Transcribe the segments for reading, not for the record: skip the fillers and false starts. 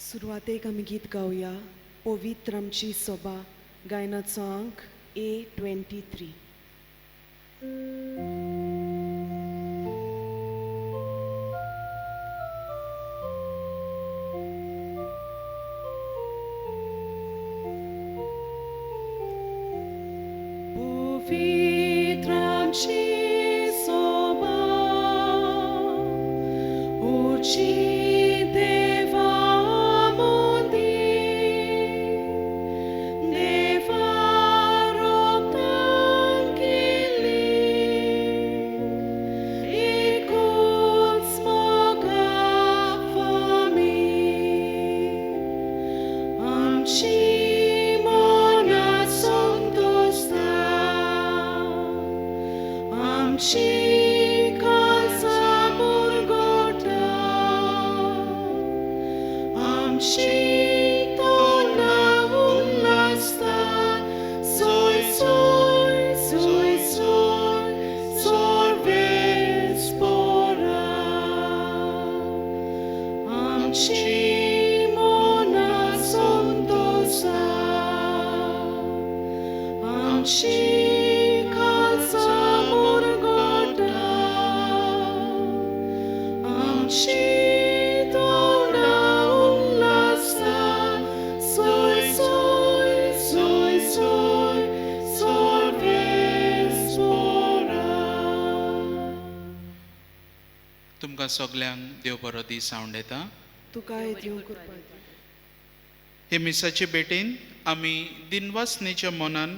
सुरवातेक आमी गीत गावया पवित्र आमची सोबा गायनाचो अंक A23. Pavitra आमची सोबा उची तुमकां सगल्यांक देव बरो दीस हांव येता. तुकाय देव कृपा दी. हे मिसाचे भेटेन आमी दिनवासनेच्या मनान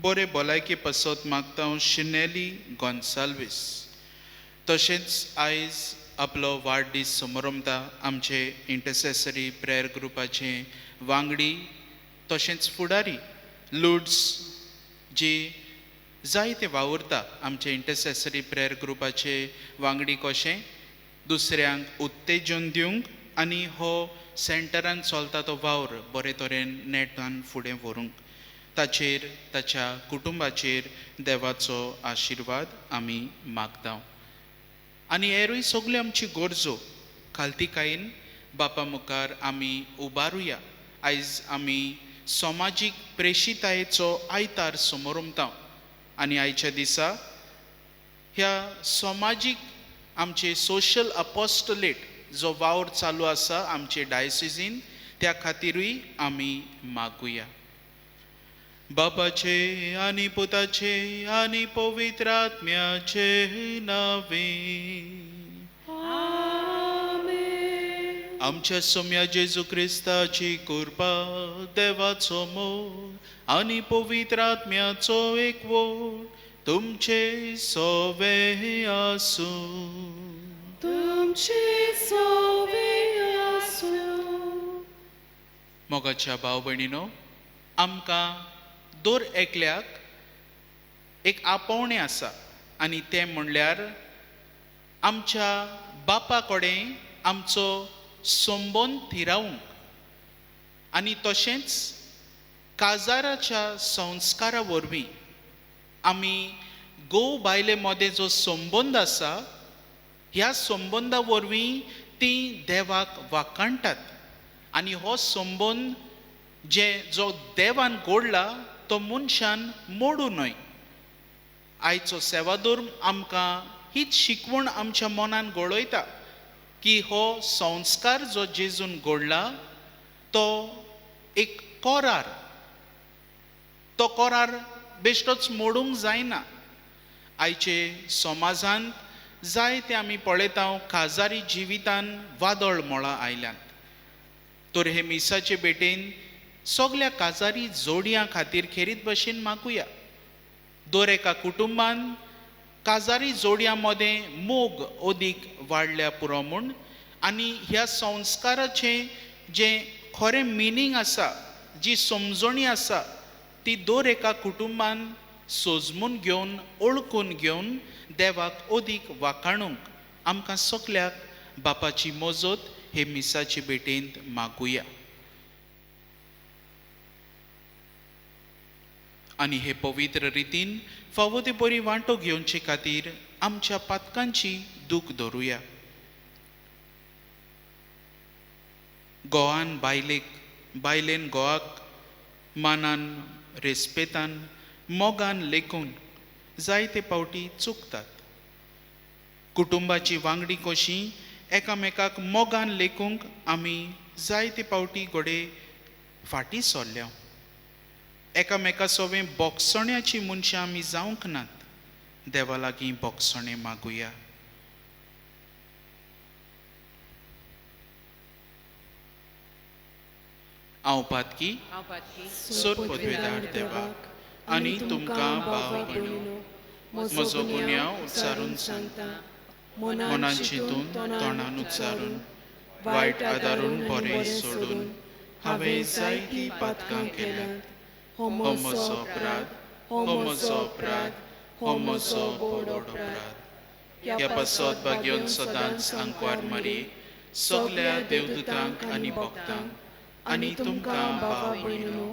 बरे भलायकी पासत मागता शिनेली गोन्साल्वीस. तशेंच आयज आपलो वाडदीस समोरमता आमचे इंटरसेसरी प्रेयर ग्रुपाचे वांगडी तशेंच फुडारी लुड्स जी जायते वावुरता आमचे इंटरसेसरी प्रेयर ग्रुपाचे वांगडी कशें दुसऱ्यांक उत्तेजन दिवंक आनी हो सेंटरान चलता तो वावर बरे तरेन नेटान फुडें व्हरूंक ताचेर ताच्या कुटुंबाचेर देवाचो आशिर्वाद आमी मागता. आनी हेरूय सगल्यो आमची गरजो खालतीकायेन बापा मुखार आमी उबारुया. आयज आमी समाजीक प्रेशितायेचो आयतार समोरमता आनी आयच्या दिसा ह्या समाजीक आमचे सोशल अपोस्टोलेट जो वावर चालू आसा आमचे डायसिसीन त्या खातीरूय आमी मागुया. बापाचे आनी पुताचे आनी पवित्र आत्म्याचे नावे आमच्या सोम्या जेजू क्रिस्ताची कृपा देवाचो मोग आनी पवित्र आत्म्याचो एकवट तुमचे सोवे आसू. मोगाच्या भाव भयणीनो, आमकां दर एकल्याक एक आपोवणें आसा आनी तें म्हणल्यार आमच्या बापा कडेन आमचो संबंद थिरावंक आनी तशेंच काजाराच्या संस्कारा वरवीं आमी घोव बायले मदें जो संबंद आसा ह्या संबंदा वरवीं ती देवाक वाखाणटात आनी हो संबंद जो देवान घडला तो मनशान मोडूं न्हय. आयचो सेवाधर्म आमकां हीच शिकवण आमच्या मनान घडोयता की हो संस्कार जो जेजून घडला तो एक कोरार, तो कोरार बेश्टोच मोडूंक जायना. आयचे समाजांत जायते आमी पळयता काजारी जिवितान वादळ मोळा आयल्यात. तर हे मिसाचे भेटेन सगल्या काजारी जोडयां खातीर खेरीत भशेन मागुया. दर एका कुटुंबान काजारी जोडयां मदें मोग अदीक वाडल्या पुरो म्हूण आनी ह्या संस्काराचें जें खरें मिनींग आसा, जी समजणी आसा ती दर एका कुटुंबान सोजमून घेवन ओळखून घेवन देवाक अदीक वाखाणूंक आमकां सगल्याक बापाची मजत हे मिसाचे भेटेंत मागुया. आनी हे पवित्र रितीन फावो ते बरी वांटो घेवचे खातीर आमच्या पातकांची दूख धरुया. गोवान बायलेन गोवाक मानान रेस्पेतान मोगान लेखून जायते पावटी चुकतात. कुटुंबाची वांगडी कशी एकामेकाक मोगान लेखूंक आमी जायते पावटी घोडे फाटीं सोरल्या. एकामेका सोबे बोगसण्याची मनशां आमी जावंक नात. देवा लागीं बोगसणे मागुया. हांव पातकी सोर पदवेदार देवाक आनी तुमकां भाव भयणो म्हजो गुन्यांव उच्चारून सांगता. मनान चिंतून तोंडान उच्चारून वायट आदारून बरें सोडून हांवें जायतीं पातकां केल्यात. हो म्हजो अपराध, हो म्हजो अपराध, हो म्हजो व्हड अपराध. ह्या पासत भाग्योन सदांच आंकवार मारी सगल्या देवदूतांक आनी भक्तांक आनी तुमकां भाव भयणो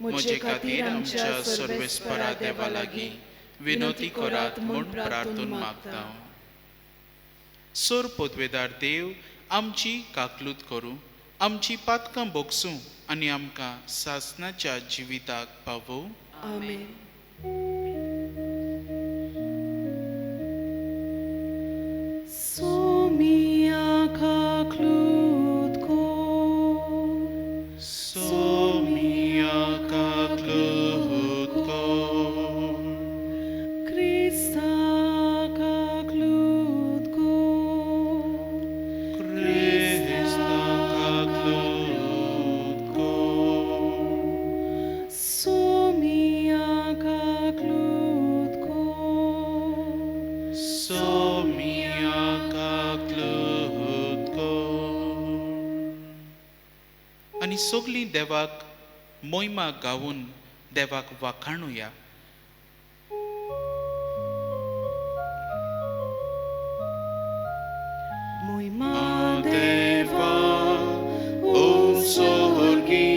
म्हजे खातीर आमच्या सर्वेस्परा देवा लागीं विनोती करात म्हूण प्रार्थून मागता. सोर पदवेदार देव आमची काकलूत करूं, आमची पातकां बोगसूं आनी आमकां सासणाच्या जिविताक पावों. आमेन. सोमिया काकलूत कर, सोमिया काकलूत कर, क्रिस्ता काकलूत कर, क्रिस्ता काकलूत कर, सोमिया काकलूत कर, सोमिया काकलूत कर. आनी सगलीं देवाक मोहिमा गावून देवाक वाखाणुया. मोहिमा देवा ओ स्वर्गी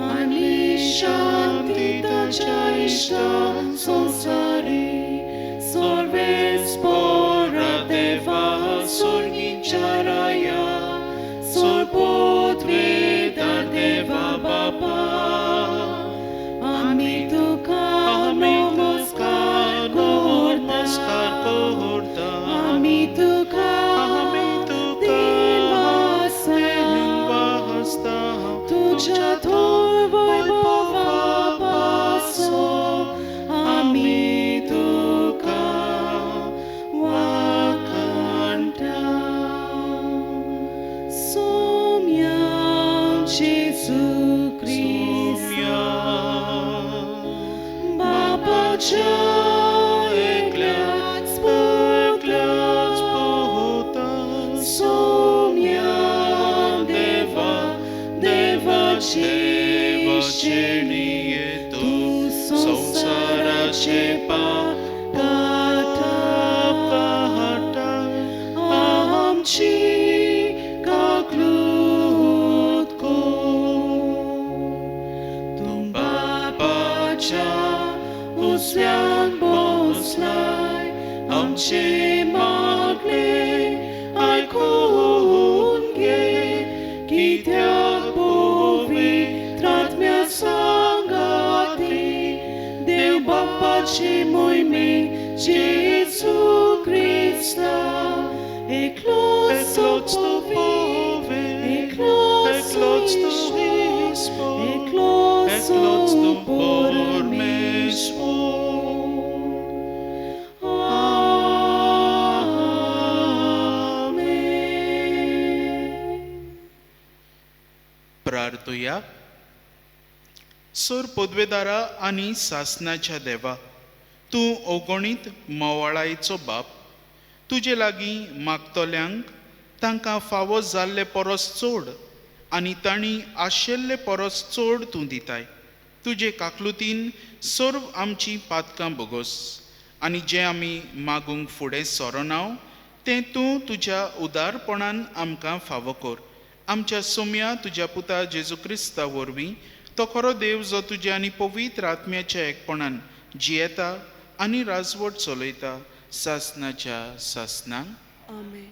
आनी शांती ताच्या इष्टा संसारी सर्वेस्परा देवा स्वर्गीच्या राया सोर पदवेदार देवा बाबा आमी तुका नमस्कार करता. आमी तुका दिनवासा तुझ्या थोर वैभवा पासो आमी तुका वाखाणटा. सोम्या जेजू क्रिस्ता बापाच्या एकल्याच पोता सोम्या देवा देवाचे शेणिये तू संसाराचे पाटा आमची काकलूत कर. तू बापाच्या उजव्यान बसलाय आमचे मागणे आयकून घे. कित्याक पवित्रात्म्या सांगाती देव बापाचे मोहिमे जेजू क्रिस्ता एकलोच तो प्रार्थुया. सोर पदवेदारा आनी सासणाच्या देवा, तूं अगणीत मोवाळायेचो बाप. तुजे लागीं मागतल्यांक तांकां फावो जाल्ले परस चड आनी तांणी आशिल्ले परस चड तूं दिताय. तुजे काकलुतीन सर्व आमची पातकां बोगोस आनी जें आमी मागूंक फुडें सरोनाव तें तूं तुज्या उदारपणान आमकां फावो कर. आमच्या सोम्या तुज्या पुता जेजू क्रिस्ता वरवीं तो खरो देव जो तुज्या आनी पवित्र आत्म्याच्या एकपणान जियेता आनी राजवट चलयता सासणाच्या सासणांक. आमेन.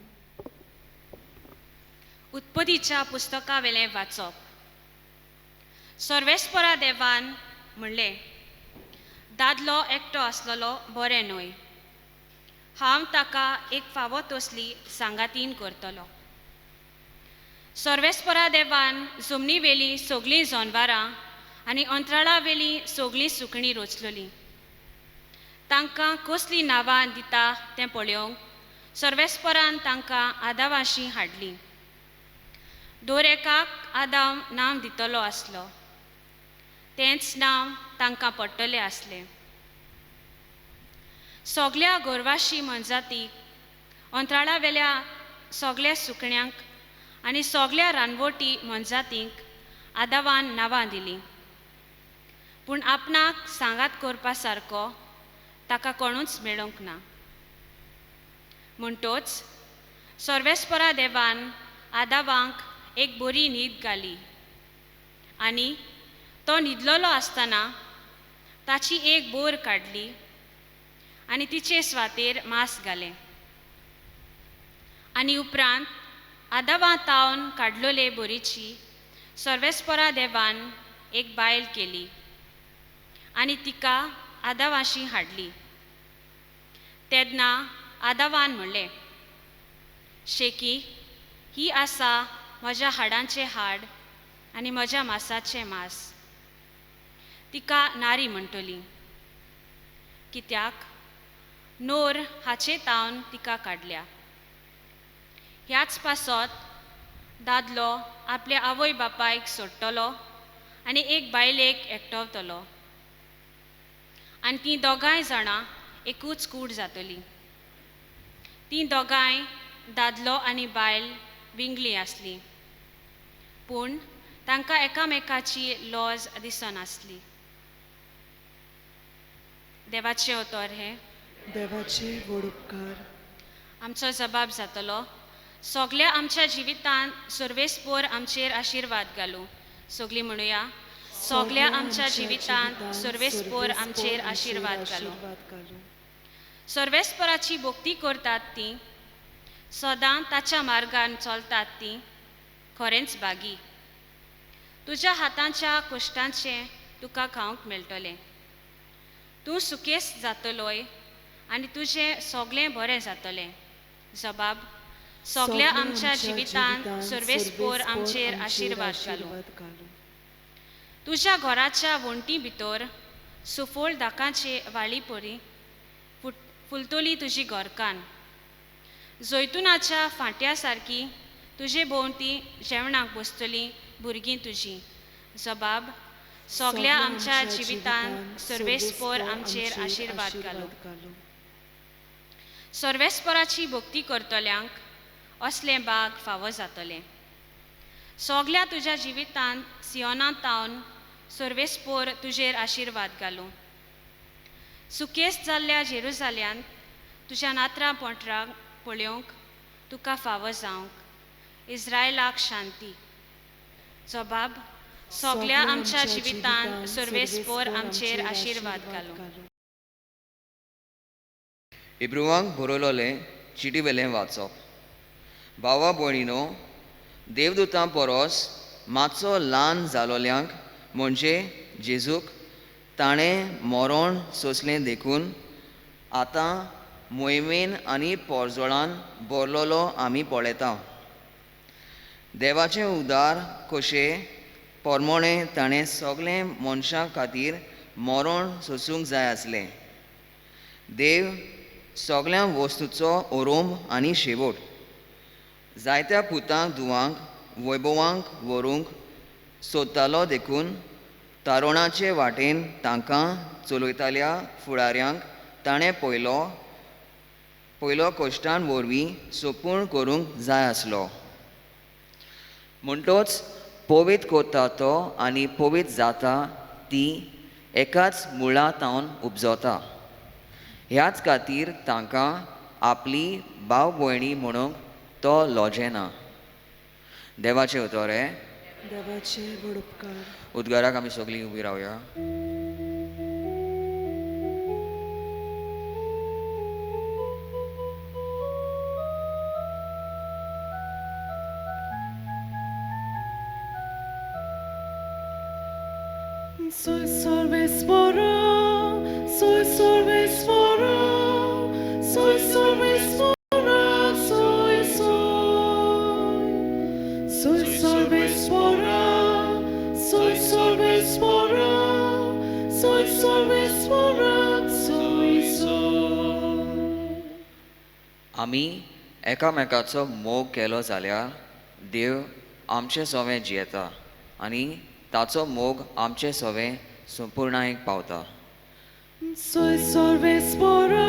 उत्पत्तीच्या पुस्तका वेलें वाचप. सर्वेस्परा देवान म्हणलें, दादलो एकटो आसलेलो बरें न्हय, हांव ताका एक फावो तसली सांगातीन करतलो. सर्वेस्परा देवान जमनी वेली सगळीं जनावरां आनी अंतराळा वेली सगळीं सुकणीं रचलोलीं. तांकां कसलीं नांवां दिता तें पळोवंक सर्वेस्परान तांकां आदावाशीं हाडलीं. दर एकाक आदाम नांव दितलो आसलो, तेंच नांव तांकां पडटलें आसलें. सगळ्या गोरवाशी मनजातीक, अंतराळा वेल्या सगळ्या सुकण्यांक आनी सगळ्या रानवटी मनजातींक आदावान नांवां दिलीं. पूण आपणाक सांगात करपा सारको ताका कोणूच मेळूंक ना. म्हणटोच सर्वेस्परा देवान आदावांक एक बरी न्हीद घाली आनी तो न्हिदलोलो आसतना ताची एक बोर काडली आनी तिचे स्वातेर मांस घालें. आनी उपरांत आदावां तावन काडलोले बोरीची सर्वेस्परा देवान एक बायल केली आनी तिका आदावाशी हाडली. तेन्ना आदावान म्हणलें, शेकी, ही आसा म्हज्या हाडांचें हाड आनी म्हज्या मांसाचें मांस. तिका नारी म्हणटलीं, कित्याक नोर हाचे तावन तिका काडल्या. ह्याच पासत दादलो आपल्या आवय बापायक सोडटलो आनी एक बायलेक एकटवतलो आनी तीं दोगांय जाणां एकूच कूड जातलीं. तीं दोगांय दादलो आनी बायल विंगलीं आसलीं, पूण तांकां एकामेकाची लॉज दिसनासली. देवाचें उतर हें. देवाचे व्हड उपकार. आमचो जबाब जातलो, सगळ्या आमच्या जिवितांत सर्वेस्पोर आमचेर आशिर्वाद घालूं. सगळीं म्हणुया, सगळ्या आमच्या जिवितांत सर्वेस्पोर आमचेर आशिर्वाद घालूं. सर्वेस्पराची भक्ती करतात तीं, सदां ताच्या मार्गान चलतात तीं खरेंच बागी. तुज्या हातांच्या कश्टांचें तुका खावंक मेळटलें. तूं सुकेस जातलोय आनी तुजें सगळें बरें जातलें. जबाब, सगळ्या आमच्या जिवितांत सर्वेस्पोर आमचेर आशिर्वाद घालूं. तुज्या घराच्या वणटी भितर सुफोळ दाकांचे वाळी परी फुलतली तुजी घरकान. जैतुनाच्या फांट्या सारकी तुजे भोंवती जेवणाक बसतलीं भुरगीं तुजीं. जबाब, सगळ्या आमच्या जिवितांत सर्वेस्पोर आमचेर आशिर्वाद घालूं. सर्वेस्पराची भक्ती करतल्यांक असलें बाग फावो जातलें. सगळ्या तुज्या जिवितांत सियोनांत तावन सर्वेस्पोर तुजेर आशिर्वाद घालूं. सुकेस जाल्ल्या जेरुजाल्यांत तुज्या नात्रां पोंटराक पळोवंक तुका फावो जावंक. इस्रायलाक शांती. जबाब, सगळ्या आमच्या जिवितांत सर्वेस्पोर आमचेर आशिर्वाद घालूं. इब्रुवांक बरोवलोलें चिटी वेलें वाचप. भावा भयणीनो, देवदूतां परोस मातसो ल्हान जालोल्यांक म्हणजे जेजूक ताणें मरण सोंसलें देखून आतां मोहिमेन आनी पोरजोळान भरलोलो आमी पळयता. देवाचें उदार कशें पोरमोणें ताणें सगळे मनशां खातीर मरण सोंसूंक जाय आसलें. देव सगळ्या वस्तूचो ओरोम आनी शेवट जायत्या पुतांक धुवांक वैभवांक व्हरूंक सोदतालो देखून तारुणाचे वाटेन तांकां चलयताल्या फुडाऱ्यांक ताणें पयलो कश्टां वरवीं सोपून करूंक जाय आसलो. म्हणटोच पवित्र कोत्ता तो आनी पवित्र जाता ती एकाच मुळा तावन उपजोता. ह्याच खातीर तांकां आपली भाव भयणी म्हणूंक तो लॉजेना. देवाचें उतर हें. देवाचे व्हड उपकार. उद्गाराक आमी सगळीं उबी रावया. Soy solves fora, soy solves fora, soy solves fora, soy solves fora, soy solves fora, soy solves fora, soy. आमी एकामेकाचो मोग केलो जाल्यार देव आमचे सोवें जियेता आनी ताचो मोग आमचे सोवें संपूर्णायेक पावता. Soy solves fora,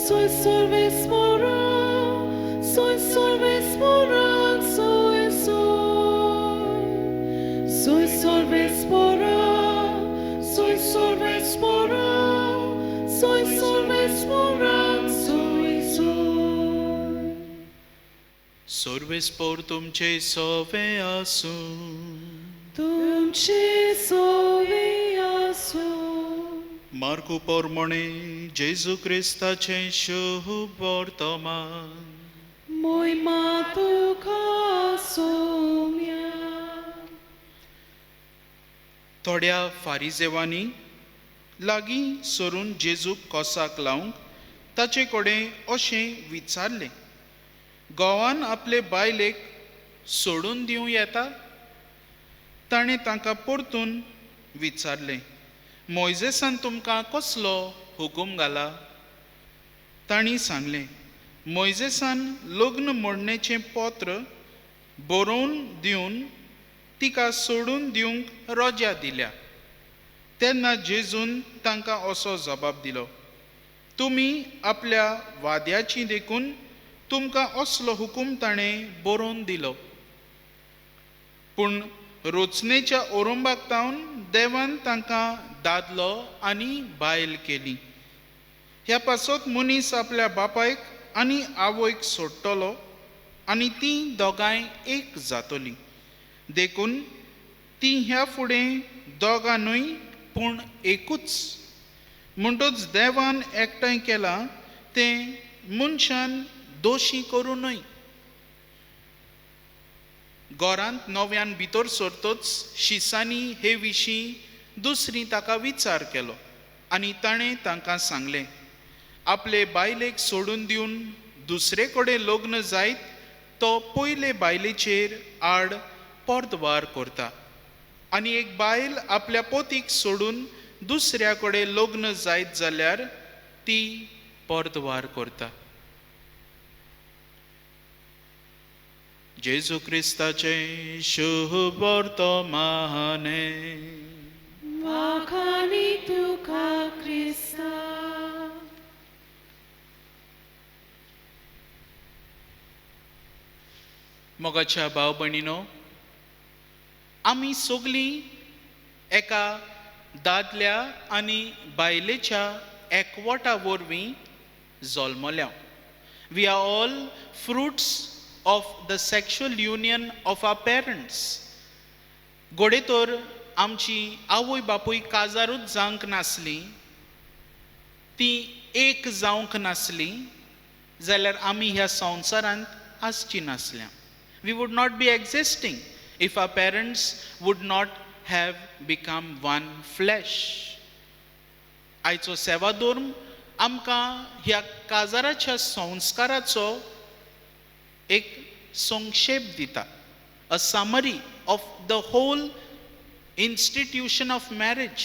soy solves fora, soy solves fora, soy solves fora, soy solves fora, soy solves fora, soy. सर्वेस्पोर तुमचे सोवे आसूं. तुमचे सोवे आसूं. मार्कू पोरमोणे जेजू क्रिस्ताचे शुभ वर्तमान. मोहिमा तुका सोम्या. थोड्या फारिजेवांनी लागीं सरून जेजूक कोसाक लावंक ताचे कडेन अशें विचारलें, गोवान आपले बायलेक सोडून दिवं येता? ताणें तांकां परतून विचारलें, मोइजेसान तुमकां कसलो हुकूम घाला? तांणी सांगलें, मोइजेसान लग्न मोडणेचें पत्र बरोवन दिवन तिका सोडून दिवंक रजा दिल्या. तेन्ना जेजून तांकां असो जबाब दिलो, तुमी आपल्या वाद्याची देखून तुमकां असलो हुकूम ताणें बरोवन दिलो. पूण रोचनेच्या ओरंबाक तावन देवान तांकां दादलो आनी बायल केली. ह्या पासत मनीस आपल्या बापायक आनी आवयक सोडटलो आनी तीं दोगांय एक जातलीं. देखून तीं ह्या फुडें दोगांनूय पूण एकूच. म्हणटूच देवान एकठांय केलां तें मनशान दोशी करूं न्हय. घरांत नव्यान भितर सरतच शिसांनी हे विशीं दुसरी ताका विचार केलो आनी ताणें तांकां सांगलें, आपले बायलेक सोडून दिवन दुसरे कडेन लग्न जायत तो पयले बायलेचेर आड पर्दवार करता. आनी एक बायल आपल्या पोतीक सोडून दुसऱ्या कडेन लग्न जायत जाल्यार ती पर्दवार करता. जेजू क्रिस्ताचे शुभ वर्तमाने. वाखाणी तुका क्रिस्ता. मोगाच्या भाव भयणीनो, आमी सगळीं एका दादल्या आनी बायलेच्या एकवटा वरवीं जल्मल्या. We are all fruits of the sexual union of our parents. घोडे तर आमची आवय बापूय काजारूच जावंक नासली, ती एक जावंक नासली जाल्यार आमी ह्या संवसारांत आसची नासल्या. We would not be existing if our parents would not have become one flesh. आयचो सेवा धर्म आमकां ह्या काजाराच्या संस्काराचो एक संक्षेप दिता, a summary of the whole institution of marriage.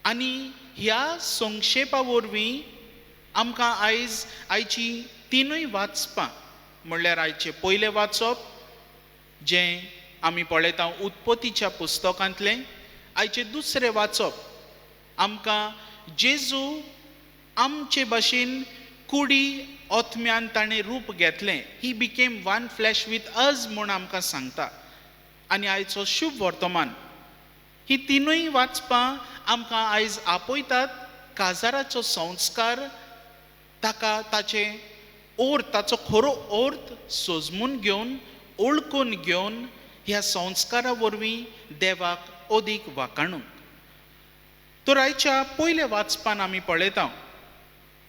आनी ह्या संक्षेपा वरवीं आमकां आयची तिनूय वाचपां म्हणल्यार आयचें पयलें वाचप जें आमी पळयता उत्पत्तीच्या पुस्तकांतलें. आयचें दुसरें वाचप आमकां जेजू आमचे भाशेन कुडी ओथम्यान ताणें रूप घेतलें. He became one flash with अज म्हूण आमकां सांगता. आनी आयचो शुभ वर्तमान. ही तिनूय वाचपां आमकां आयज आपयतात काजाराचो संस्कार, ताका ताचे ताचो खरो अर्थ सोजमून घेवन ओळखून घेवन ह्या संस्कारा वरवीं देवाक अदीक वाखाणूंक. तर आयच्या पयल्या वाचपान आमी पळयता,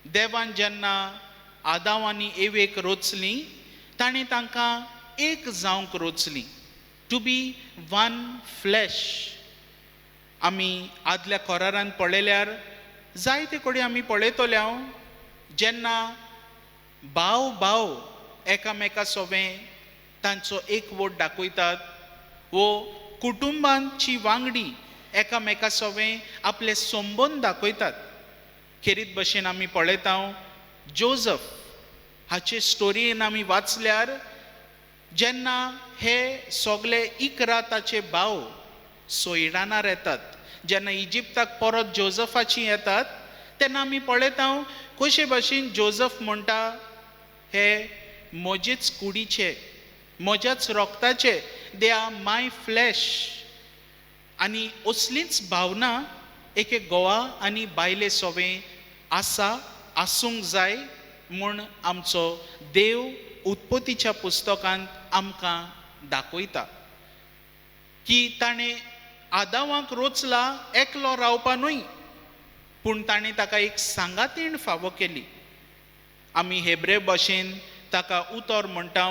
देवान जेन्ना आदाम आनी एवेक रोचलीं ताणें तांकां एक जावंक रोचलीं, टू बी वन फ्लॅश. आमी आदल्या खोरारान पळयल्यार जायते कडेन आमी पळयतले जेन्ना भाव भाव एकामेका सोबें तांचो एकवोट दाखयतात वो कुटुंबांची वांगडी एकामेका सोबें आपले संबंद दाखयतात. खेरीत भशेन आमी पळयता जोझफ हाचे स्टोरीन आमी वाचल्यार जेन्ना हे सगळे 11 ताचे भाव सोयडानार येतात, जेन्ना इजिप्ताक परत जोझफाची येतात तेन्ना आमी पळयता कशे भाशेन जोझफ म्हणटा हे म्हजेच कुडीचे, म्हज्याच रोगताचे, दे आर माय फ्लॅश. आनी असलीच भावना एके घोवा आनी बायले सोबें आसूंक जाय म्हूण आमचो देव उत्पत्तीच्या पुस्तकांत आमकां दाखयता की ताणें आदामाक रोचला एकलो रावपा न्हय, पूण ताणें ताका एक सांगातीण फावो केली. आमी हेब्रे भाशेन ताका उतर म्हणटा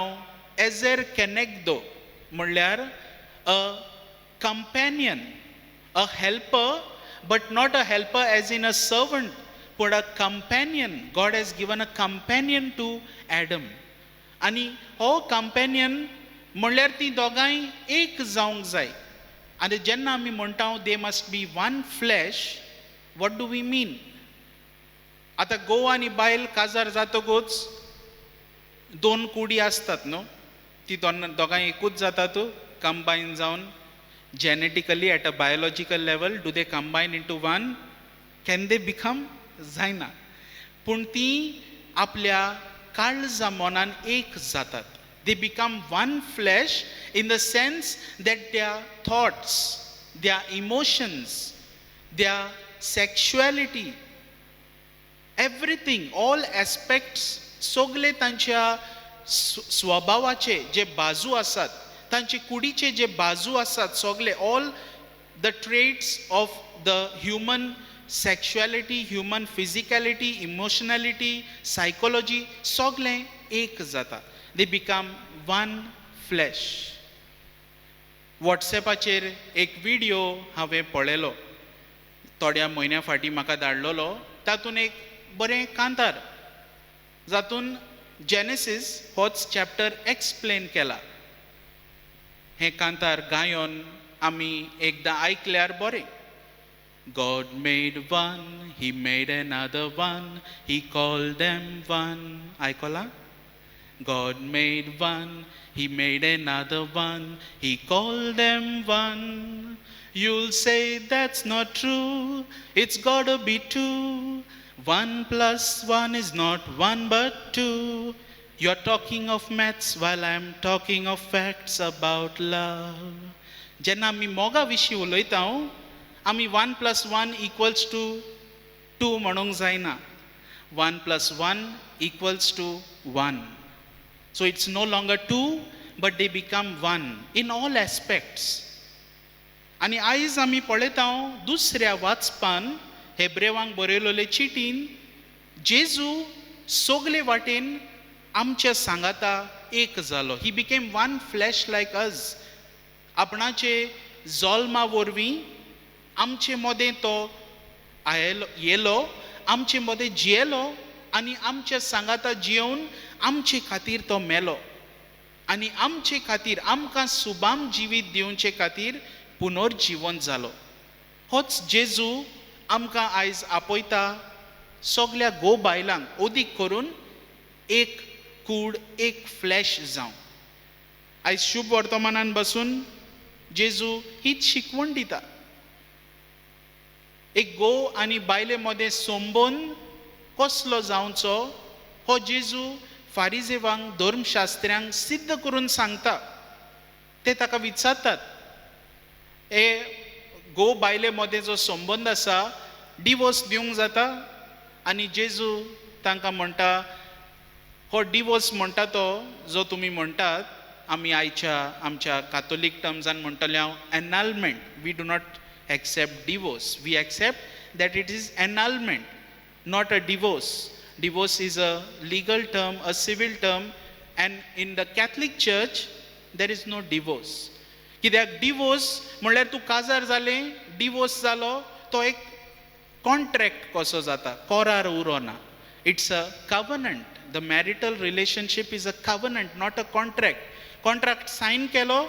एझेर केनेक्दो, म्हणल्यार a companion, a helper, but not a helper as in a servant, but a companion. God has given a companion to Adam. आणि हो कंपॅनियन म्हणल्यार ती दोगांय एक जावंक जाय. आनी जेन्ना आमी म्हणटा they must be one flesh, what do we mean? आतां घोव आनी बायल काजार जातकूच 2 कुडी आसतात न्हू, ती दोगांय एकूच जातात कंबायन जावन. Genetically at a biological level do they combine into one? Can they become? जायना. पूण ती आपल्या काळजा मनान एक जातात. They become one flesh in the sense that their thoughts, their emotions, their sexuality, everything, all aspects, सगळे तांच्या स्वभावाचे जे बाजू आसात, तांचे कुडीचे जे बाजू आसात, सगळे all the traits of the human sexuality, human physicality, emotionality, psychology, सगळें एक जाता. They become one flesh. WhatsAppचेर एक व्हिडिओ हांवें पळयलो, थोड्या म्हयन्या फाटीं म्हाका धाडलेलो. तातूंत एक बरें कांतार, जातून जेनेसीस होच चॅप्टर एक्सप्लेन केला. हें कांतार गायोन आमी एकदां आयकल्यार बरें. God made one, he made another one, he called them one. Aikola? God made one, he made another one, he called them one. You'll say that's not true, it's gotta be two. 1 plus 1 is not 1 but 2. You're talking of maths while I'm talking of facts about love. जेन्ना आमी मोगा विशीं उलयता आमी 1 plus 1 equals to 2 म्हणूंक जायना. 1 plus 1 equals to 1. So it's no longer 2, but they become 1 in all aspects. आनी आयज आमी पळयता दुसऱ्या वाचपान हेब्रेवांक बरयलोले चिटीन जेजू सगळे वाटेन आमच्या सांगाता एक जालो. ही बिकेम वन फ्लॅश लायक अस. आपणाचे जल्मा वरवीं आमचे मदें तो येलो, आमचे मदें जियेलो आनी आमच्या सांगाता जियोवन आमचे खातीर तो मेलो आनी आमचे खातीर आमकां सुबाम जिवीत दिवचे खातीर पुनर्जीवन जालो. होच जेजू आमकां आयज आपयता सगळ्या गो बायलांक ओदीक करून एक कूड, एक फ्लॅश जावं. आयज शुभ वर्तमानान बसून जेजू हीच शिकवण दिता. एक घोव आनी बायले मदें संबंद कसलो जावचो हो जेजू फारिजेवांक, धर्मशास्त्र्यांक सिद्ध करून सांगता. ते ताका विचारतात हे घोव बायले मदें जो संबंद आसा डिवोर्स दिवंक जाता? आनी जेजू तांकां म्हणटा हो डिवोर्स म्हणटा तो जो तुमी म्हणटात, आमी आमच्या कातोलीक टर्म्सान म्हणटले हांव annulment. We do not accept divorce. We accept that it is annulment, not a divorce. Divorce is a legal term, a civil term, and in the Catholic Church there is no divorce. कित्याक divorce म्हणल्यार तूं काजार जालें, divorce जालो, तो एक contract कसो जाता, कोरार उरोना. It's a covenant. The marital relationship is a covenant, not a contract. Contract sign केलो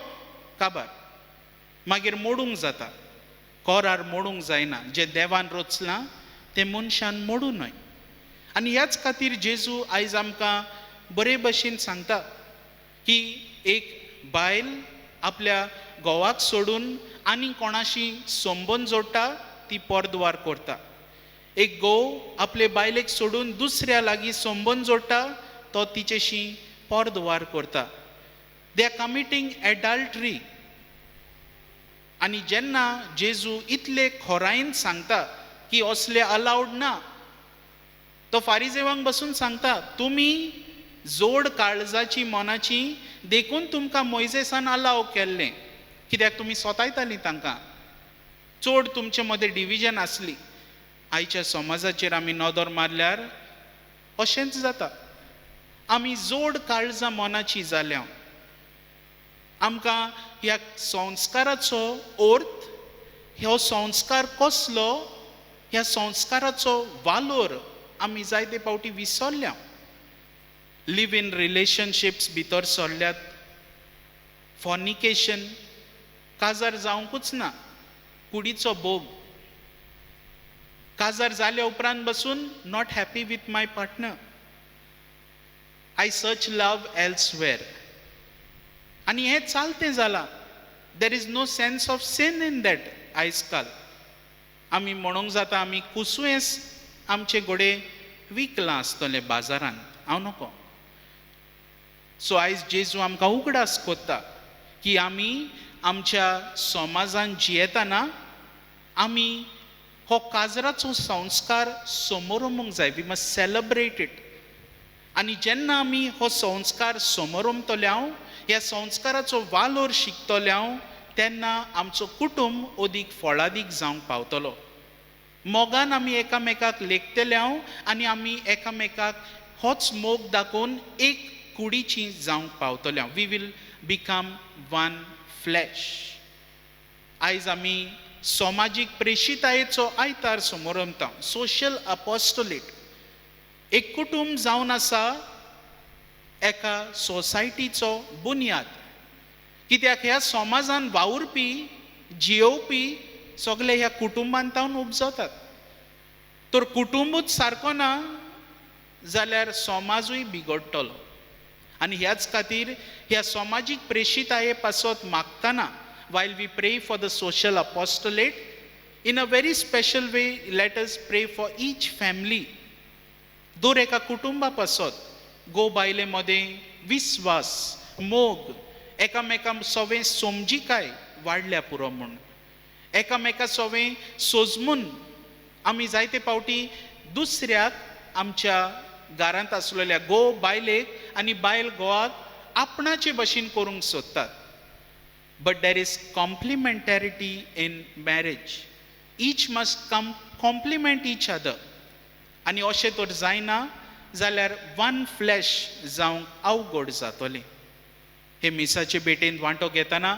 काबार, मागीर मोडूंक जाता. कोरार मोडूंक जायना. जें देवान रचलां तें मनशान मोडूं न्हय. आनी ह्याच खातीर जेजू आयज आमकां बरे भशेन सांगता की एक बायल आपल्या घोवाक सोडून आनी कोणाशी संबंद जोडटा ती परद्वार करता. एक घोव आपले बायलेक सोडून दुसऱ्या लागीं संबंद जोडटा तो तिचेशी परद्वार करता. They are committing adultery. आनी जेन्ना जेजू इतले खोरायेन सांगता की असले अलाउड ना, तो फारिजेवांक बसून सांगता, तुमी जोड काळजाची मनाची देखून तुमकां मोइजेसान अलाव केल्लें, कित्याक तुमी सोतायतालीं तांकां. चड तुमचे मदें डिविजन आसली. आयच्या समाजाचेर आमी नदर मारल्यार अशेंच जाता. आमी जोड काळजां मनाची जाल्या आमकां ह्या संस्काराचो अर्थ, हो संस्कार कसलो, ह्या संस्काराचो वालोर आमी जायते फावटी विसरल्या. लिव इन रिलेशनशिप्स भितर सरल्यात. फॉर्निकेशन, काजार जावंकूच ना, कुडीचो भोग. काजार जाल्या उपरांत बसून not happy with my partner, I search love elsewhere. आनी हें चालतें जालां. There is no sense of sin in that. आयज काल आमी म्हणूंक जाता आमी कुसुयेंस आमचे घोडे विकलां आसतलें बाजारांत, हांव नको. सो आयज जेजू आमकां उगडास कोत्ता की आमी आमच्या समाजान जियेतना आमी हो काजराचो संस्कार समोरुंक जाय. We must celebrate it. आनी जेन्ना आमी हो संस्कार समोरुंतल्यांव, ह्या संस्काराचो वालोर शिकतल्यांव, तेन्ना आमचो कुटुंब अदीक फळादीक जावंक पावतलो. मोगान आमी एकामेकाक लेखतल्यांव आनी आमी एकामेकाक होच मोग दाखोवन एक कुडीची जावंक पावतल्यांव. We will become one flesh. आयज आमी समाजीक प्रेशितायेचो आयतार समोरंता. सोशल अपॉस्टोलेट. एक कुटुंब जावन आसा एका सोसायटीचो बुन्याद. कित्याक ह्या समाजान वावुरपी जियोवपी सगळे ह्या कुटुंबांतावन उपजतात. तर कुटुंबूच सारको ना जाल्यार समाजूय बिगडटलो. आनी ह्याच खातीर ह्या समाजीक प्रेशिताये पासत मागतना, while we pray for the social apostolate, in a very special way, let us pray for each family. दर एका कुटुंबा पासत गो बायले मदें विस्वास, मोग, एकामेका सोवें समजिकाय वाडल्या पुरो म्हूण. एकामेका सोवें सोजमून आमी जायते फावटी दुसऱ्याक आमच्या घरांत आसलेल्या गो बायलेक आनी बायल घोवाक आपणाचे भशेन करूंक सोदतात. But there is complementarity in marriage. Each must complement each other. आनी अशें तर जायना जाल्यार वन फ्लॅश जावंक अवघड जातलें. हे मिसाचे भेटेन वांटो घेतना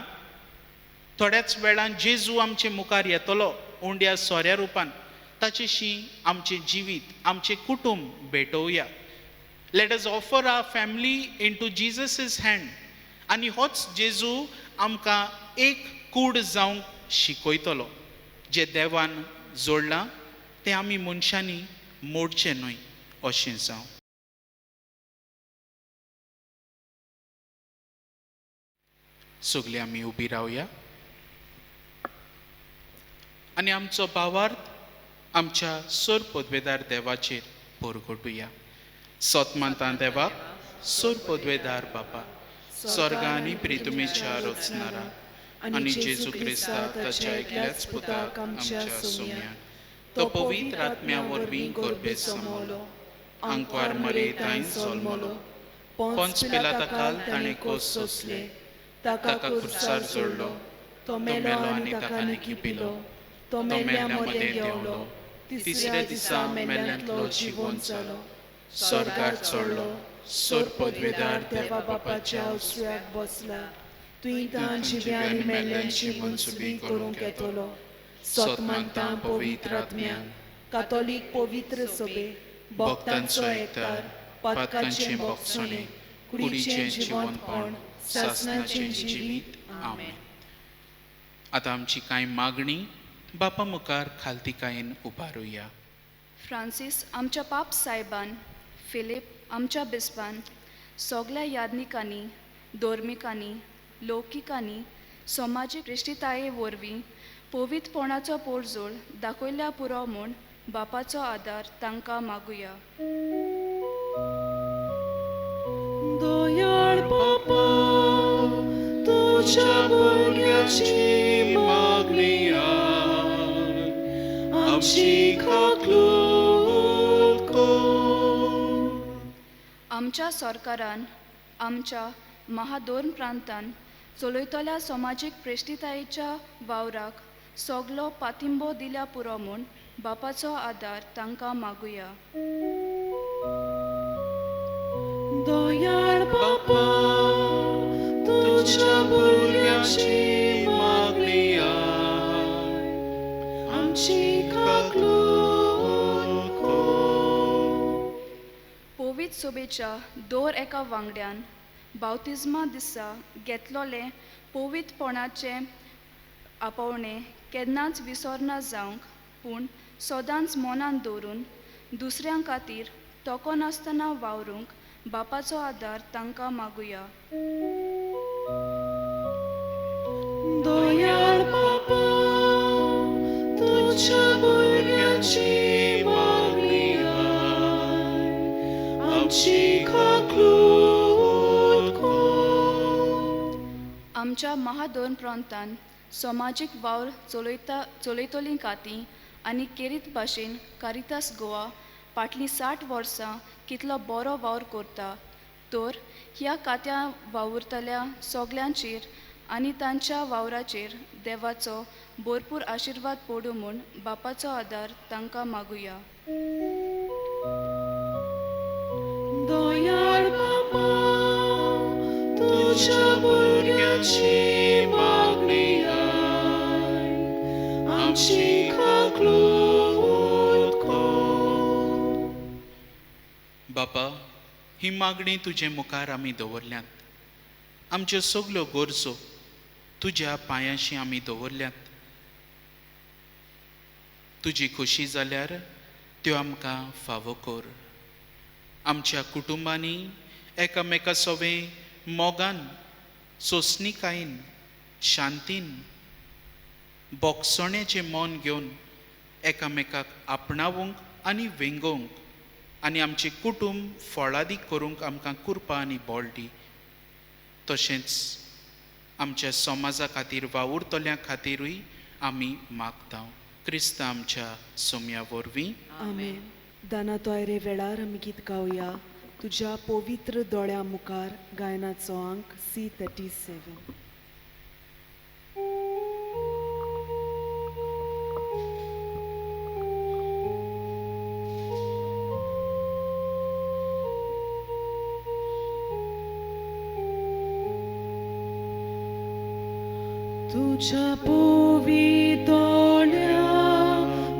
थोड्याच वेळान जेजू आमचे मुखार येतलो उंड्या सोऱ्या रुपान. ताचेशी आमचें जिवीत, आमचें कुटुंब भेटोवया. Let us offer our family into Jesus's hand. आनी होच जेजू आमकां एक कूड जावंक शिकयतलो. जे देवान जोडलां तें आमी मनशांनी मोडचें न्हय अशें जावं. सगळीं आमी उबी रावया आनी आमचो भावार्थ आमच्या सर पदवेदार देवाचेर परगटुया. सतमांता देवाक सर पदवेदार बापा, स्वर्गांनी प्रितुमेच्या रचणारा आनी जेजू क्रिस्ता ताच्या एकल्याच पुताक आमच्या सोम्यान तो पवित्र आत्म्या वरवीं गर्भेत समोलो, आंकवार मरेताय जल्मलो, पोंच पिलाता काल ताणें कोस सोंसले, ताका क्रुसार जोडलो, तो मेलो आनी ताका निखिपिलो, तो मेल्ल्या मदें देंवलो, तिसऱ्या दिसा मेल्ल्यांतलो जिवंत जालो, स्वर्गार चडलो, सर पदवेदार देवा बापाच्या उजव्याक बसला, तुई तांची व्यानी मेल्यांची मनसुबी करूंक येतलो सोतमंतां पवित्र आत्म्यान कातोलीक पवित्र सभे भक्तांचो एकठार पदकांचे भोगसणे कुडीचें जिवंतपण सासणाचें जिवीत आमेन. आतां आमची कांय मागणी बापा मुखार खालतिकायेन उबारुया. फ्रांसीस आमच्या पाप साहेबान, फिलीप आमच्या बिस्पान, सगळ्या यादनिकांनी, धोर्मिकांनी, लौकिकांनी समाजीक रिश्टिताये वरवीं पवित्रपणाचो पोरजोळ दाखयल्या पुरो म्हूण बापाचो आदार तांकां मागुया. दयाळ बापा, तुझ्या भुरग्याची मागणी आमची खाकलूत कर. आमच्या सरकारान आमच्या महादोन प्रांतान चलयतल्या समाजीक प्रेश्टितायेच्या वावराक सगलो पातिंबो दिल्या पुरो म्हूण बापाचो आदार तांकां मागुया. दयाळ बापा, तुझ्या भुरग्याची मागणी आमची खाकलूत कर. पवित्र सभेच्या दर एका वांगड्यान बावतिजमा दिसा घेतलोले पवित्रपणाचे आपोवणे केन्नाच विसरना जावंक पूण सदांच मनान दवरून दुसऱ्यां खातीर तोको नासतना वावरूंक बापाचो आदार तांकां मागुया. दयाळ बापा, तुझ्या भुरग्याची मागणी आमची खाकलूत कर. आमच्या महादोन प्रांतान समाजीक वावर चलयतलीं खातीं आनी केरीत भाशेन कारितास गोवा फाटलीं 60 वर्सां कितलो बरो वावर करता, तर ह्या खात्या वावुरतल्या सगल्यांचेर आनी तांच्या वावराचेर देवाचो भरपूर आशिर्वाद पडूं म्हूण बापाचो आदार तांकां मागुया. दयाळ बापा, तुझ्या भुरग्याची मागणी आमची खाकलूत कर. बापा, ही मागणी तुजे मुखार आमी दवरल्यात. आमच्यो सगल्यो गरजो तुज्या पांयाशी आमी दवरल्यात. तुजी खोशी जाल्यार त्यो आमकां फावो कर. आमच्या कुटुंबांनी एकामेका सोवे मोगान, सोंसणीकायेन, शांतीन, बोगसोण्याचें मन घेवन एकामेकाक आपणावंक आनी वेंगोवंक आनी आमचें कुटुंब फळादीक करूंक आमकां कृपा आनी बळ दी. तशेंच आमच्या समाजा खातीर वावुरतल्या खातीरूय आमी मागता. क्रिस्त आमच्या सोम्या वरवीं आमेन. दाना तोयरे वेळार आमी गीत गावया तुज्या पवित्र दोळ्या मुखार गायनाचो अंक C37. तुझ्या पवित्र दोळ्या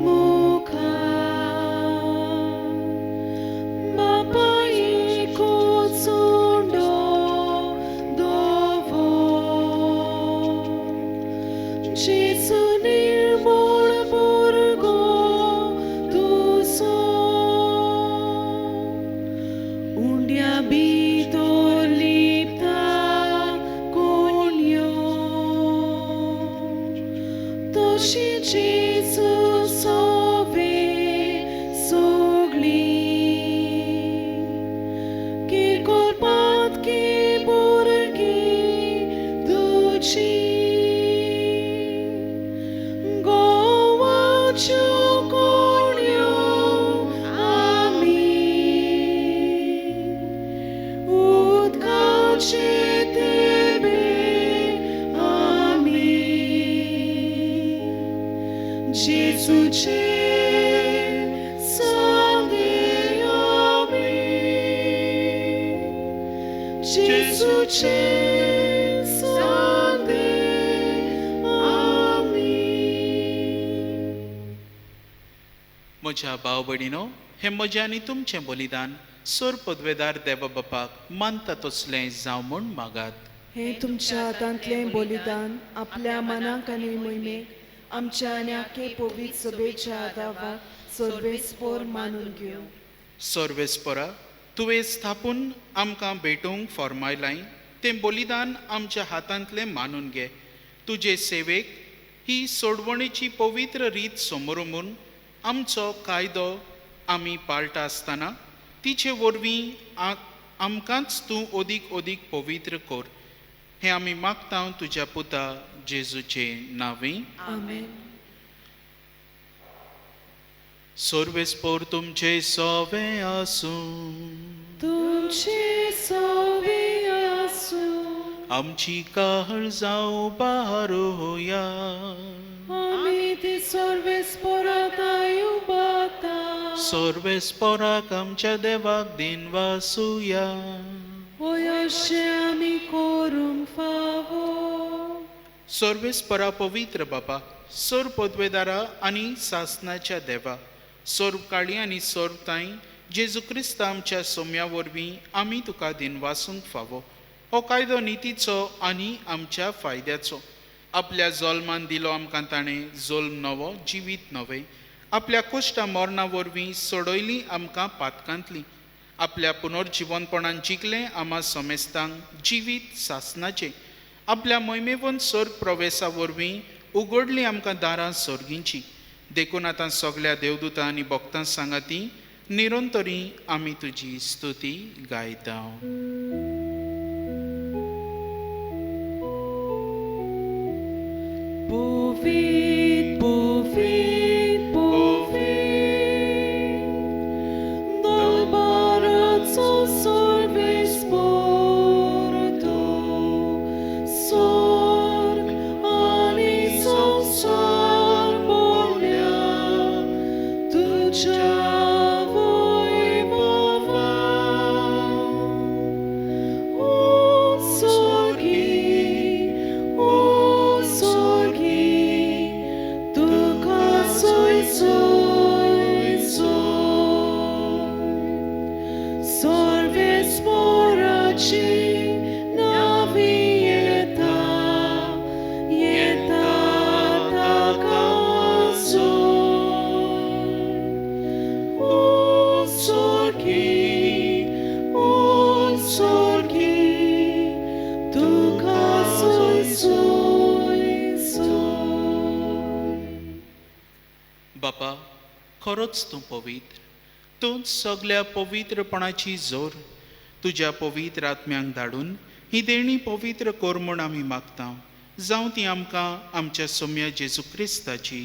मुखार बापा एकूच सोंडो दवर. जेसू निर्मळ भुरगो तुजो उंड्या भितर लिपता कोणयो तशी जेसू सोवे सोगली की कोरपात की भुरगी तुजी गोवाच्यो कोणयो आमी उदकाचे तेबे आमी म्हज्या भाव भयणीनो, हे म्हजें आनी तुमचें बलिदान सोर पदवेदार देवा बापाक मानता तसलें जावं म्हूण मागात. हे तुमच्या हातांतलें बलिदान आपल्या मनाक आनी मोहिमेक आमच्या आनी आखे पवित्र सभेच्या आदावाक सर्वेस्पोर मानून घेवं. सर्वेस्परा, तुवें स्थापून आमकां भेटूंक फॉर्मायलाय तें बलिदान आमच्या हातांतलें मानून घे. तुजे सेवेक ही सोडवणेची पवित्र रीत समोरून आमचो कायदो आमी पाळटा आसतना तिचे वरवीं आमकांच तूं ओदीक ओदीक पवित्र कर. हें आमी मागता तुज्या पुता जेजूचे नांवी. आमेन. सर्वेस्पोर तुमचे सवे आसूं, तुमचे सवे आसूं, आमची काळजां बारोया. आमी ती सर्वेस्पोराक आयुबाता. सर्वेस्पोराक आमच्या देवाक दिन वासुया. अशें आमी करूंक फावो. सर्वेस्परा पवित्र बापा, सोर पदवेदारा आनी सासणाच्या देवा, सोर काळी आनी सोर ताई जेजू क्रिस्त आमच्या सोम्या वरवीं आमी तुका दिन वासूंक फावो. हो कायदो नितीचो आनी आमच्या फायद्याचो. आपल्या जल्मान दिलो आमकां ताणें जल्म नवो, जिवीत नवें. आपल्या कोश्टा मरणा वरवीं सोडयली आमकां पातकांतली. आपल्या पुनर्जिवनपणान जिखलें आमा समेस्तांक जिवीत सासणाचें. आपल्या मोहिमेवन सोर प्रवेशा वरवीं उगडली आमकां दारां सोर्गींची. देखून आतां सगल्या देवदूतां आनी भक्तां सांगाती निरंतरी आमी तुजी स्तुती गायता. Povit, povit, povit, Dolbaraco sorvesporto, sorg ani संसार बोल्या, तुझ्या वैभवा. O sorगी, o sorगी, तुका सोय सोय सोय. सर्वेस्पोराची नावी येता, येता ताका सोय. O sorगी, o sorगी, तुका सोय सोय सोय. बापा, खरोच तूं पवित्र. तूंच सगल्या पवित्रपणाची जोर तुज्या पवित्र आत्म्यांक धाडून ही देणी पवित्र कर म्हूण आमी मागता. जावं ती आमकां आमच्या सोम्या जेजू क्रिस्ताची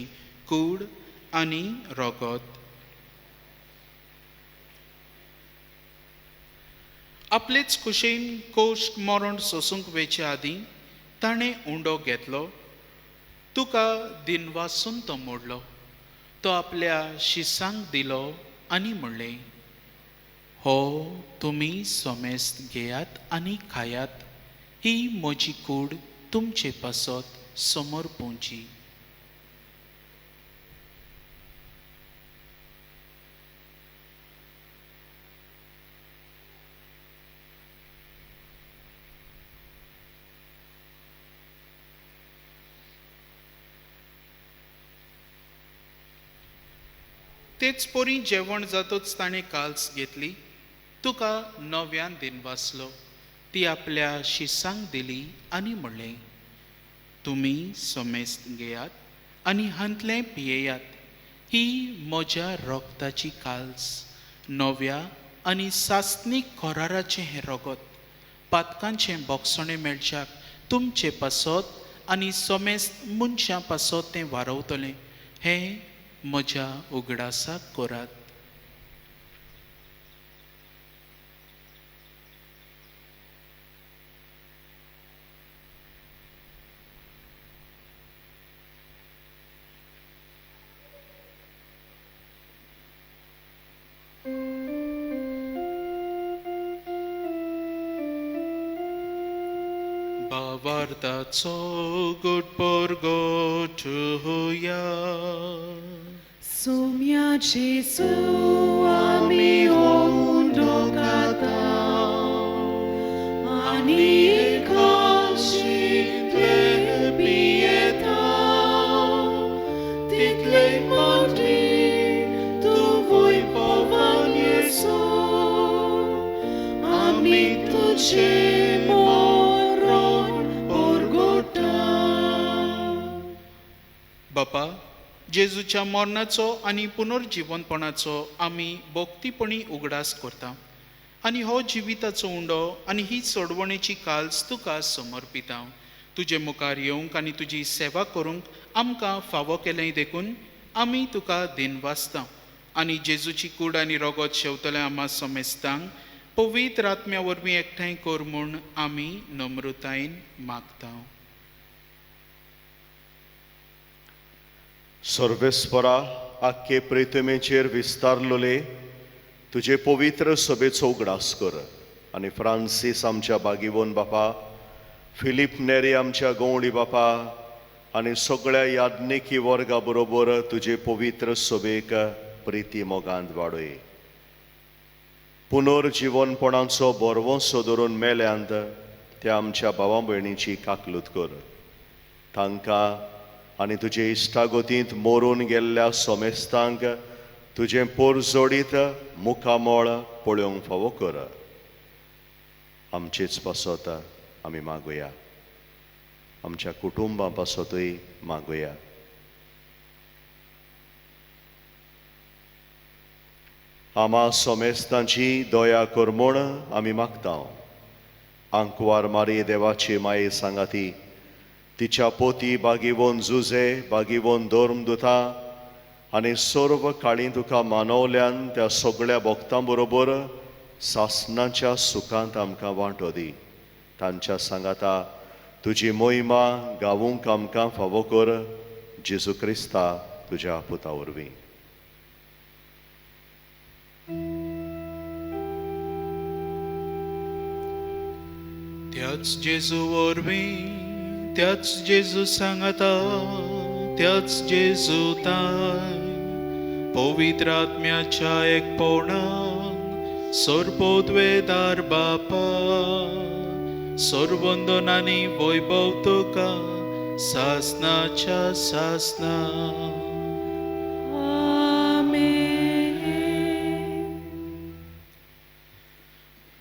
कूड आनी रगत. आपलेच कुशेन कोश्ट मरण सोसूंक वेचे आदीं ताणें उंडो घेतलो. तुका दिनवासून तो मोडलो. तो आपल्या शिसांक दिलो आनी म्हणलें, हो तुमी सोमेस्त घेयात आनी खायात. ही म्हजी कूड तुमचे पासत समोर पोंची. तेच पोरी जेवण जातच ताणें काल्स घेतली. तुका नव्यान दिन वाचलो. ती आपल्या शिसांक दिली आनी म्हणलें, तुमी सोमेस्त घेयात आनी हांतलें पियेयात. ही म्हज्या रगताची काल्स, नव्या आनी सासनीक कराराचें हें रगत. पातकांचें बोगसणें मेळच्याक तुमचे पासत आनी सोमेस्त मनशां पासत तें वारवतलें. हें म्हज्या उगडासाक करात. भावार्थाचो गोड पोरगो ठुया. सोम्या जेसू आमी होऊन दोगाता आनी एकाशीतले पियेता तितले मोठी तू वैभवान येसू आमी तुझे मरण परगोटा. बापा, जेजूच्या मरणाचो आनी पुनर्जीवनपणाचो आमी भोक्तीपणी उगडास करता आनी हो जिविताचो उंडो आनी ही सोडवणेची काल्स तुका समर्पिता. तुजे मुखार येवंक आनी तुजी सेवा करूंक आमकां फावो केलें देखून आमी तुका दिनवासता आनी जेजूची कूड आनी रगत शेवतले आमा समेस्तांक पवित्र आत्म्या वरवीं एकठांय कर म्हूण आमी नम्रतायेन मागता. सर्वेस्परा आख्खे प्रेतमेचेर विस्तारलोले तुजे पवित्र सभेचो उगडास कर आनी फ्रांसीस आमच्या बागीवोन बापा, फिलीप नेरी आमच्या गवळी बापा आनी सगळ्या याज्ञिकी वर्गा बरोबर तुजे पवित्र सभेक प्रिती मोगांत वाडय. पुनर्जीवनपणाचो बरवंसो धरून मेल्यांत त्या आमच्या भावा भयणीची काकलूत कर. तांकां आनी तुजे इश्टागतींत मोरून गेल्ल्या सोमेस्तांक तुजें पोरजोडीत मुखामोळ पळोवंक फावो कर. आमचेच पासत आमी मागुया, आमच्या कुटुंबा पासतूय मागुया. आमा सोमेस्तांची दया कर म्हूण आमी मागता. आंकवार मारी देवाची माये सांगाती, तिच्या पोती बागीवोन जुजे, बागीवोन धर्मदुता आनी सर्व काळी तुका मानवल्यान त्या सगळ्या भक्तां बरोबर सासणाच्या सुखांत आमकां वांटो दी. तांच्या सांगाता तुजी मोहिमा गावूंक आमकां फावो कर. जेजू क्रिस्ता तुज्या पुता वरवीं. त्याच जेजू वरवीं, त्याच जेजू सांगता, त्याच जेजू ताय पवित्र आत्म्याच्या एकपणान सर्पोद्वेदार बापा सर्वंदनांनी वैभव तुका सासनाच्या सासना.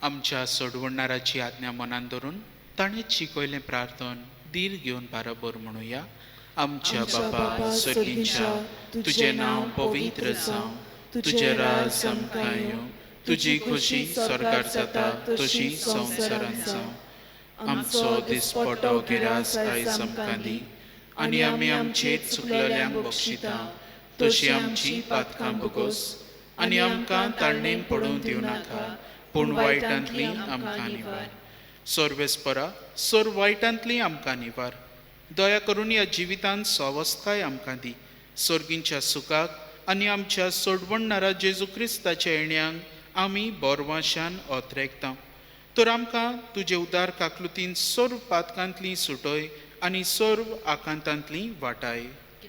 आमच्या सोडवणाराची आज्ञा मनान धरून ताणेच शिकयलें प्रार्थन धीर घेवन बाराबर म्हणुया. आमच्या बापा सर्गीच्या, तुझे नांव पवित्र जावं, तुझे राज आमकां येवं, तुजी खुशी स्वर्गार जाता तशी संवसारांत जावं. आमचो दिसपटो गिरास आयज आमकां दी आनी आमी आमचेर चुकलेल्यांक बक्षिता तशी आमची पातकां भोगोस आनी आमकां ताळणेन पडूंक दिवं नाका पूण वायटांतली आमकां निवार. सर्वेस्परा, सर वायटांतली आमकां निवार. दया करून ह्या जिवितांत स्वावस्थाय आमकां दी. सर्गींच्या सुखाक आनी आमच्या सोडवणणारा जेजू क्रिस्ताच्या येण्याक आमी बोरवाशान ओतरेकता. तर आमकां तुजे उदार काकलुतीन सर्व पातकांतली सुटय आनी सर्व आकांतांतली वाटाय.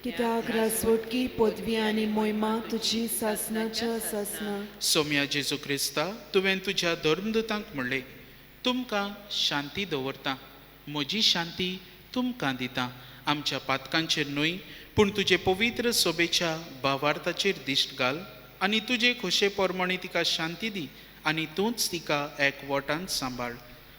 कित्याक रासवटकी पदवी आनी मोहिमा तुजी सासनाच्या सासना. सोम्या जेजू क्रिस्ता, तुवें तुज्या धर्मदूतांक म्हणलें, तुमकां शांती दवरता, म्हजी शांती तुमकां दिता. आमच्या पातकांचेर न्हय पूण तुजे पवित्र सोबेच्या भावार्थाचेर दिश्ट घाल आनी तुजे खोशे पोरमणी तिका शांती दी आनी तूंच तिका एकवटान सांबाळ.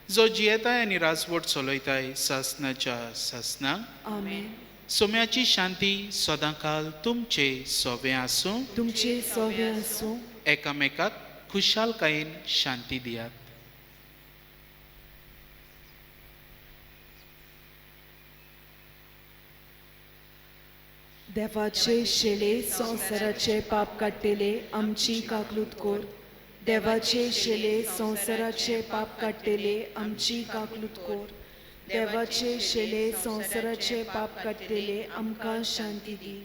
जो जियेताय आनी राजवट चलयताय सासनाच्या सासना. आमेन. सोम्याची शांती सदांकाल तुमचे सोबे आसूं. तुमचे सोवे आसूं. एकामेकाक खुशालकायेन शांती दियात. देवाचे शेले संवसाराचे पाप काडटेले आमची काकलूत कोर. देवाचे शेले संवसाराचे पाप काडटेले आमची काकलूत कोर. देवाचे शेले संवसाराचे पाप काडटेले आमकां शांती दी.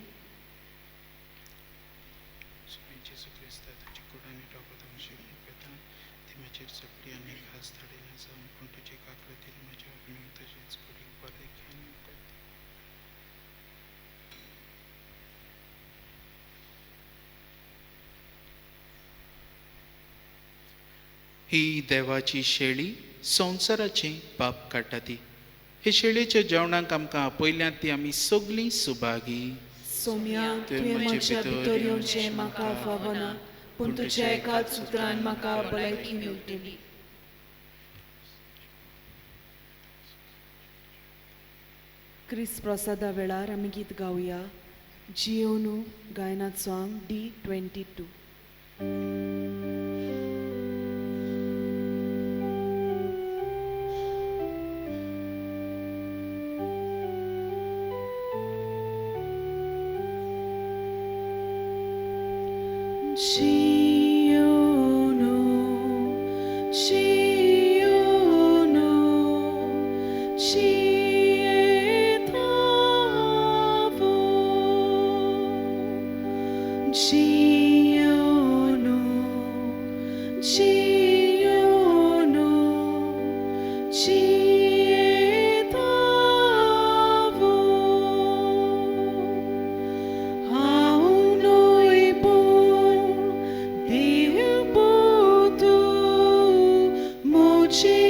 ही देवाची शेळी संवसाराचें पाप काडटा ती. हे शेळयेच्या जेवणाक आमकां आपयल्यांत ती आमी सगलीं सुभागी. सोम्या तुवें म्हज्या भितर येवचें म्हाका फावना, पूण तुज्या एकाच उतरान म्हाका भलायकी मेळटली. क्रिस्त प्रसादा वेळार आमी गीत गावया. जियोनू गायनात song D22. Giyono, Giyono, Gietavo. Giyono, Giyono, Gietavo. Ao noi bun, Dio budu, moci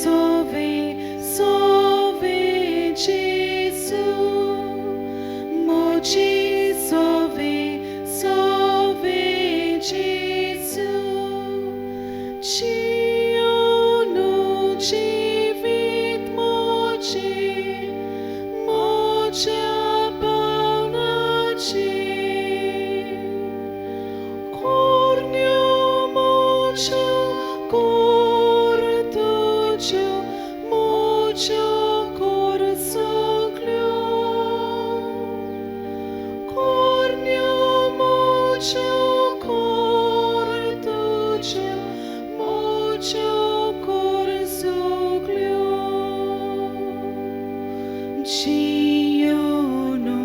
sove, sove Gesù, moci sove, sove Gesù. Giyono, Givit moci, moci abonaci. Cornio mocio, cor tujo, mocio cor soglio. Cornio mocio, cor tujo, mocio cor soglio. Giyono,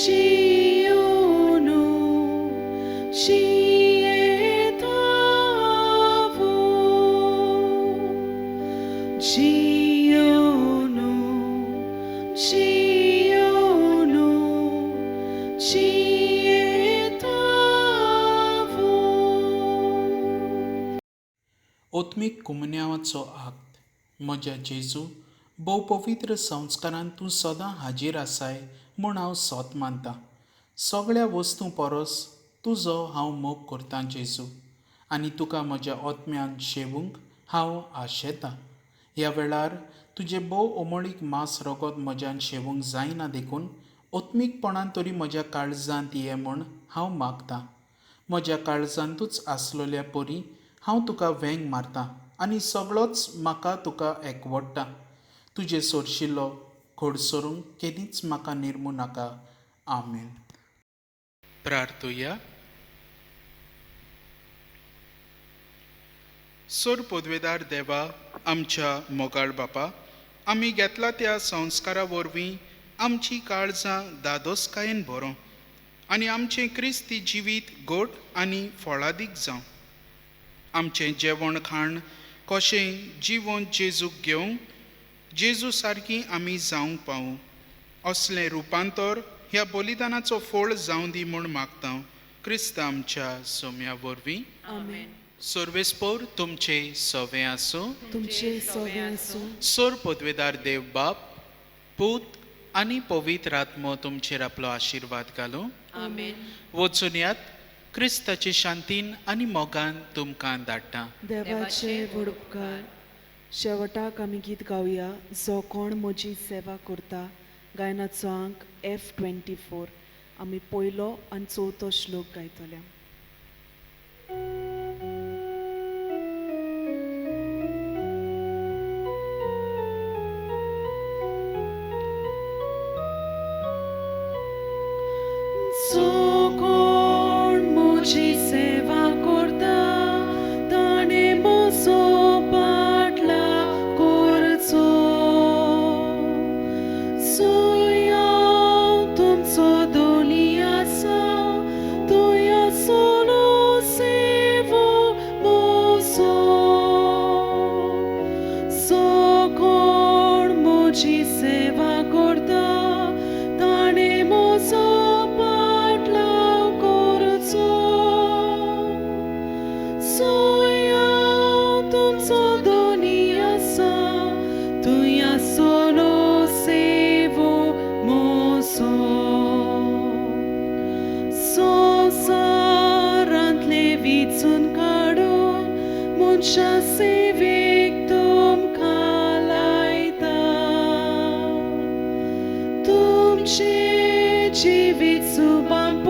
Giyono, Gietavo. Giyono, Giyono, Gietavo. ओत्मीक कुमन्यावाचो आक्त. म्हज्या जेजू, भोव पवित्र संस्कारांत तूं सदां हाजीर आसाय म्हूण हांव सोत मानतां. सगळ्या वस्तू परस तुजो हांव मोग करतां जेजू, आनी तुका म्हज्या ओत्म्यान शेवूंक हांव आशेतां. ह्या वेळार तुजे भोव ओमळीक मांस रगत म्हज्यान शेवूंक जायना देखून ओत्मीकपणान तरी म्हज्या काळजांत ये म्हूण हांव मागतां. म्हज्या काळजांतूच आसलोल्या परी हांव तुका वेंग मारतां आनी सगळोच म्हाका तुका एकवटटा. तुजे सोरशिल्लो खोडसरूंक केदींच म्हाका निर्मू नाका. आमेन. प्रार्थुया. सोर पदवेदार देवा, आमच्या मोगाळ बापा, आमी घेतला त्या संस्कारा वरवीं आमची काळजां दादोसकायेन भरो आनी आमचें क्रिस्ती जिवीत गोड आनी फळादीक जावं. आमचें जेवण खाण कशें जिवन जेजूक घेवंक जेजू सारकीं आमी जावंक पावूं. असलें रुपांतर ह्या बलिदानाचो फळ जावं दी म्हूण मागतां. क्रिस्त आमच्या सोम्या वरवीं. आमेन. सर्वेस्पोर तुमचे सवे आसूं. तुमचे सवे आसूं. सोर पदवेदार देव बाप, पूत आनी पवित्र आत्मो तुमचेर आपलो आशिर्वाद घालूं. आमेन. वचून यात. क्रिस्ताचे शांतीन आनी मोगान तुमकां धाडटा. देवाचे व्हड उपकार. शेवटाक आमी गीत गावया. जो कोण म्हजी सेवा करता गायनाचो अंक F24. आमी पयलो आनी चवथो श्लोक गायतले. जो कोण म्हजी सेवा करता ताणे म्हजो पाटला करचो. जंय हांव तुमचो धोनी आसा थंय आसलो सेवक म्हजो. जो कोण म्हजी सेवा करता ताणे म्हजो पाटलाव करचो. जंय हांव तुमच्या सेवेक तुमकां लायता तुमचे जिवीत सुबान